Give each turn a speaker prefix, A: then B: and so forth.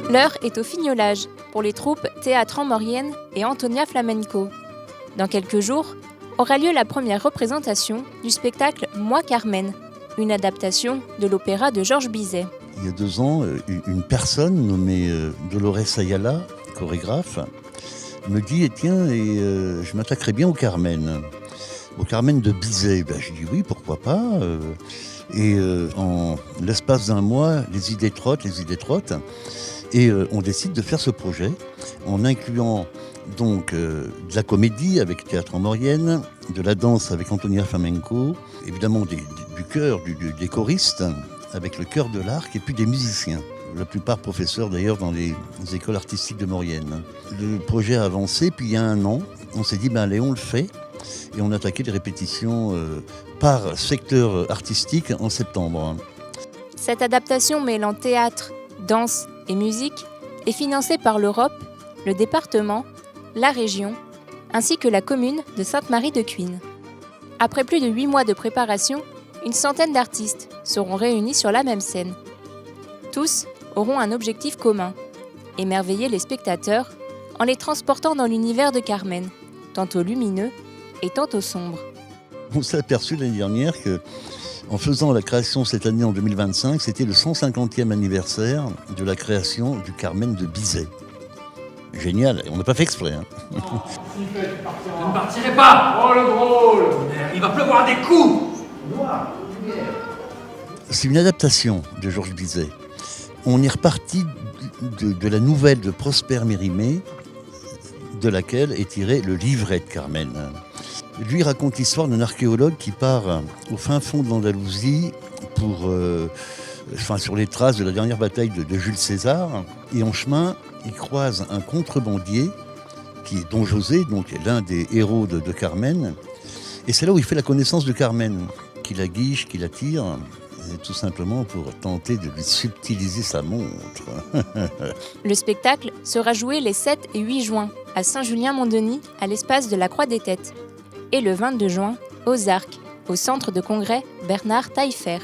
A: L'heure est au fignolage pour les troupes Théâtre en Maurienne et Antonia Flamenco. Dans quelques jours, aura lieu la première représentation du spectacle Moi Carmen, une adaptation de l'opéra de Georges Bizet.
B: Il y a 2 ans, une personne nommée Dolores Ayala, chorégraphe, me dit je m'attaquerais bien au Carmen de Bizet. Je dis oui, pourquoi pas. En l'espace d'un mois, les idées trottent. Et on décide de faire ce projet en incluant donc de la comédie avec Théâtre en Maurienne, de la danse avec Antonia Flamenco, évidemment du chœur, des choristes avec le chœur de l'Arc et puis des musiciens. La plupart professeurs d'ailleurs dans les écoles artistiques de Maurienne. Le projet a avancé, puis il y a 1 an, on s'est dit allez, on le fait. Et on a attaqué les répétitions par secteur artistique en septembre.
A: Cette adaptation mêlant théâtre, danse et musique est financée par l'Europe, le département, la région, ainsi que la commune de Sainte-Marie-de-Cuines. Après plus de 8 mois de préparation, une centaine d'artistes seront réunis sur la même scène. Tous auront un objectif commun, émerveiller les spectateurs en les transportant dans l'univers de Carmen, tantôt lumineux et tantôt sombre.
B: On s'est aperçu l'année dernière que, en faisant la création cette année en 2025, c'était le 150e anniversaire de la création du Carmen de Bizet. Génial, on n'a pas fait exprès.
C: Je ne partirai pas. Oh le drôle. Il va pleuvoir des coups.
B: C'est une adaptation de Georges Bizet. On est reparti de la nouvelle de Prosper Mérimée, de laquelle est tiré le livret de Carmen. Lui raconte l'histoire d'un archéologue qui part au fin fond de l'Andalousie sur les traces de la dernière bataille de Jules César. Et en chemin, il croise un contrebandier qui est Don José, donc l'un des héros de Carmen. Et c'est là où il fait la connaissance de Carmen, qui la guiche, qui la tire, tout simplement pour tenter de lui subtiliser sa montre.
A: Le spectacle sera joué les 7 et 8 juin à Saint-Julien-Mont-Denis, à l'espace de la Croix des Têtes, et le 22 juin aux Arcs, au centre de congrès Bernard Taillefer.